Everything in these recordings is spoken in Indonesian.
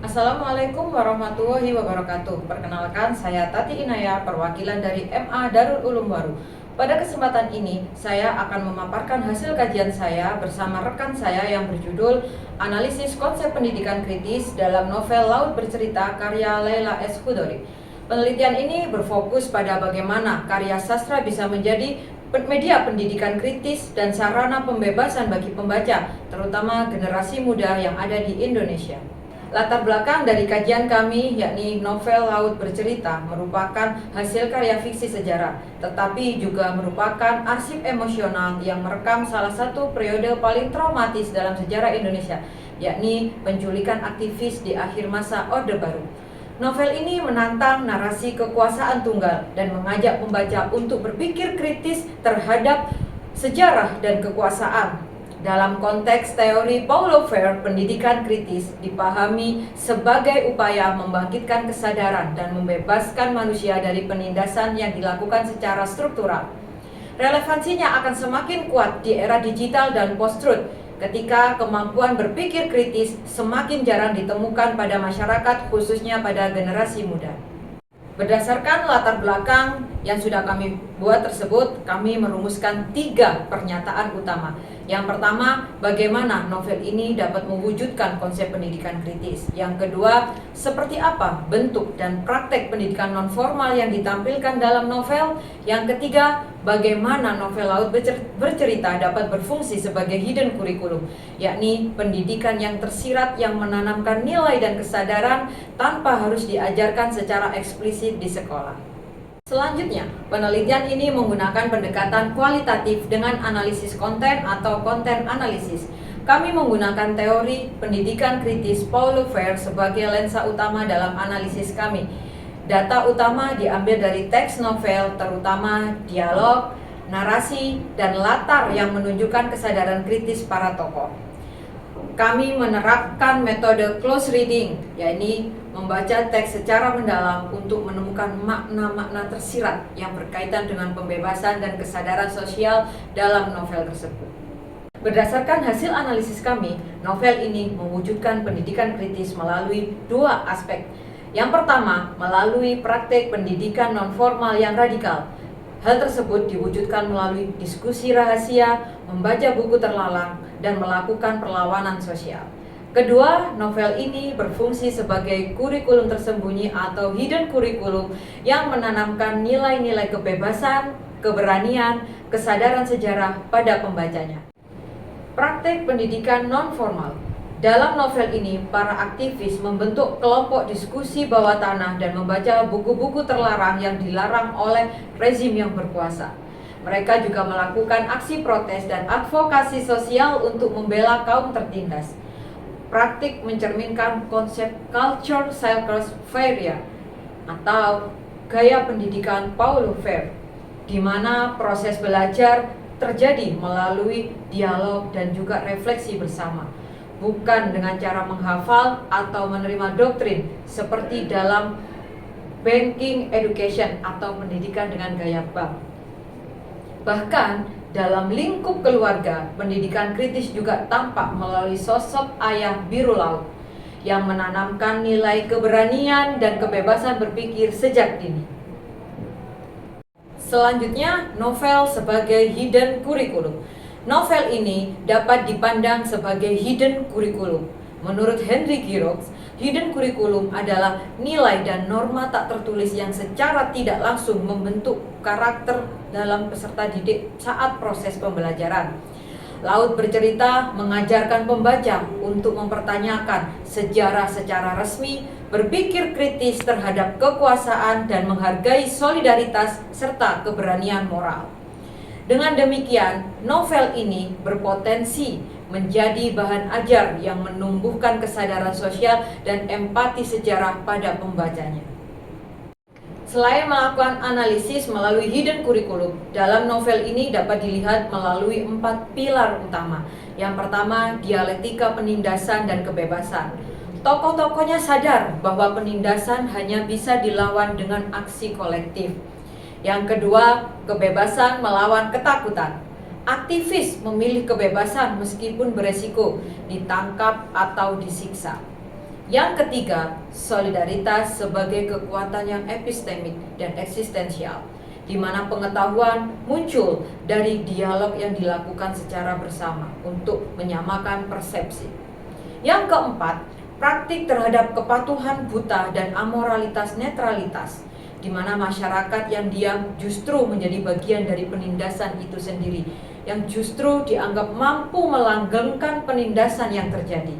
Assalamualaikum warahmatullahi wabarakatuh. Perkenalkan, saya Tati Inaya, perwakilan dari MA Darul Ulum Waru. Pada kesempatan ini, saya akan memaparkan hasil kajian saya bersama rekan saya yang berjudul Analisis Konsep Pendidikan Kritis dalam novel Laut Bercerita karya Laila S. Chudori. Penelitian ini berfokus pada bagaimana karya sastra bisa menjadi media pendidikan kritis dan sarana pembebasan bagi pembaca, terutama generasi muda yang ada di Indonesia. Latar belakang dari kajian kami, yakni novel Laut Bercerita, merupakan hasil karya fiksi sejarah, tetapi juga merupakan arsip emosional yang merekam salah satu periode paling traumatis dalam sejarah Indonesia, yakni penculikan aktivis di akhir masa Orde Baru. Novel ini menantang narasi kekuasaan tunggal dan mengajak pembaca untuk berpikir kritis terhadap sejarah dan kekuasaan. Dalam konteks teori Paulo Freire, pendidikan kritis dipahami sebagai upaya membangkitkan kesadaran dan membebaskan manusia dari penindasan yang dilakukan secara struktural. Relevansinya akan semakin kuat di era digital dan post-truth, ketika kemampuan berpikir kritis semakin jarang ditemukan pada masyarakat, khususnya pada generasi muda. Berdasarkan latar belakang yang sudah kami buat tersebut, kami merumuskan 3 pernyataan utama. Yang pertama, bagaimana novel ini dapat mewujudkan konsep pendidikan kritis. Yang kedua, seperti apa bentuk dan praktek pendidikan nonformal yang ditampilkan dalam novel. Yang ketiga, bagaimana novel Laut Bercerita dapat berfungsi sebagai hidden curriculum, yakni pendidikan yang tersirat yang menanamkan nilai dan kesadaran tanpa harus diajarkan secara eksplisit di sekolah. Selanjutnya, penelitian ini menggunakan pendekatan kualitatif dengan analisis konten atau konten analisis. Kami menggunakan teori pendidikan kritis Paulo Freire sebagai lensa utama dalam analisis kami. Data utama diambil dari teks novel, terutama dialog, narasi, dan latar yang menunjukkan kesadaran kritis para tokoh. Kami menerapkan metode close reading, yakni membaca teks secara mendalam untuk menemukan makna-makna tersirat yang berkaitan dengan pembebasan dan kesadaran sosial dalam novel tersebut. Berdasarkan hasil analisis kami, novel ini mewujudkan pendidikan kritis melalui 2 aspek. Yang pertama, melalui praktek pendidikan nonformal yang radikal. Hal tersebut diwujudkan melalui diskusi rahasia, membaca buku terlarang, dan melakukan perlawanan sosial. Kedua, novel ini berfungsi sebagai kurikulum tersembunyi atau hidden curriculum yang menanamkan nilai-nilai kebebasan, keberanian, kesadaran sejarah pada pembacanya. Praktek pendidikan non-formal. Dalam novel ini, para aktivis membentuk kelompok diskusi bawah tanah dan membaca buku-buku terlarang yang dilarang oleh rezim yang berkuasa. Mereka juga melakukan aksi protes dan advokasi sosial untuk membela kaum tertindas. Praktik mencerminkan konsep culture cycles Freire atau gaya pendidikan Paulo Freire, di mana proses belajar terjadi melalui dialog dan juga refleksi bersama, bukan dengan cara menghafal atau menerima doktrin seperti dalam banking education atau pendidikan dengan gaya bank. Bahkan dalam lingkup keluarga, pendidikan kritis juga tampak melalui sosok ayah biru laut yang menanamkan nilai keberanian dan kebebasan berpikir sejak dini. Selanjutnya, novel sebagai hidden curriculum. Novel ini dapat dipandang sebagai hidden curriculum. Menurut Henry Giroux, hidden curriculum adalah nilai dan norma tak tertulis yang secara tidak langsung membentuk karakter dalam peserta didik saat proses pembelajaran. Laut Bercerita mengajarkan pembaca untuk mempertanyakan sejarah secara resmi, berpikir kritis terhadap kekuasaan, dan menghargai solidaritas serta keberanian moral. Dengan demikian, novel ini berpotensi menjadi bahan ajar yang menumbuhkan kesadaran sosial dan empati sejarah pada pembacanya. Selain melakukan analisis melalui hidden curriculum, dalam novel ini dapat dilihat melalui 4 pilar utama. Yang pertama, dialektika penindasan dan kebebasan. Tokoh-tokohnya sadar bahwa penindasan hanya bisa dilawan dengan aksi kolektif. Yang kedua, kebebasan melawan ketakutan. Aktivis memilih kebebasan meskipun beresiko ditangkap atau disiksa. Yang ketiga, solidaritas sebagai kekuatan yang epistemik dan eksistensial, di mana pengetahuan muncul dari dialog yang dilakukan secara bersama untuk menyamakan persepsi. Yang keempat, praktik terhadap kepatuhan buta dan amoralitas netralitas, di mana masyarakat yang diam justru menjadi bagian dari penindasan itu sendiri, yang justru dianggap mampu melanggengkan penindasan yang terjadi.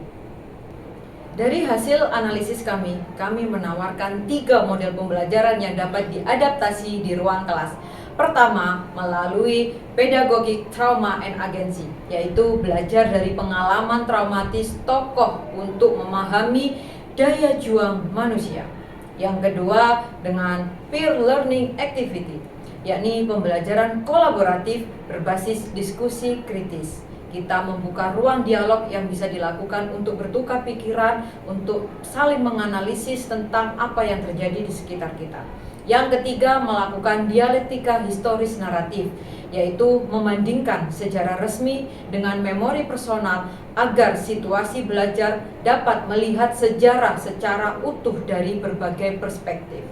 Dari hasil analisis kami menawarkan 3 model pembelajaran yang dapat diadaptasi di ruang kelas. Pertama, melalui pedagogi trauma and agency, yaitu belajar dari pengalaman traumatis tokoh untuk memahami daya juang manusia. Yang kedua, dengan peer learning activity, yakni pembelajaran kolaboratif berbasis diskusi kritis. Kita membuka ruang dialog yang bisa dilakukan untuk bertukar pikiran, untuk saling menganalisis tentang apa yang terjadi di sekitar kita. Yang ketiga, melakukan dialektika historis naratif, yaitu membandingkan sejarah resmi dengan memori personal agar situasi belajar dapat melihat sejarah secara utuh dari berbagai perspektif.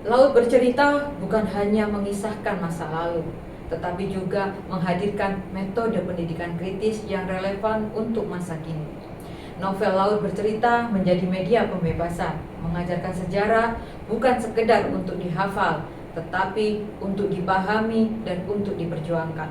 Laut Bercerita bukan hanya mengisahkan masa lalu, tetapi juga menghadirkan metode pendidikan kritis yang relevan untuk masa kini. Novel Laut Bercerita menjadi media pembebasan, mengajarkan sejarah bukan sekedar untuk dihafal, tetapi untuk dipahami dan untuk diperjuangkan.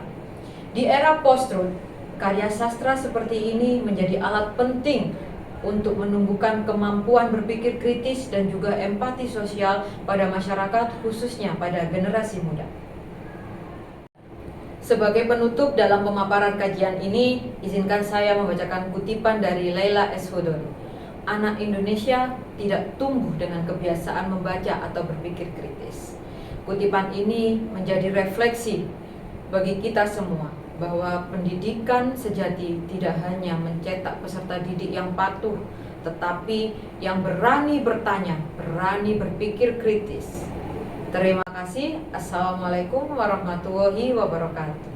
Di era post-truth, karya sastra seperti ini menjadi alat penting untuk menumbuhkan kemampuan berpikir kritis dan juga empati sosial pada masyarakat, khususnya pada generasi muda. Sebagai penutup dalam pemaparan kajian ini, izinkan saya membacakan kutipan dari Leila S. Hudori. Anak Indonesia tidak tumbuh dengan kebiasaan membaca atau berpikir kritis. Kutipan ini menjadi refleksi bagi kita semua bahwa pendidikan sejati tidak hanya mencetak peserta didik yang patuh, tetapi yang berani bertanya, berani berpikir kritis. Terima kasih. Assalamualaikum warahmatullahi wabarakatuh.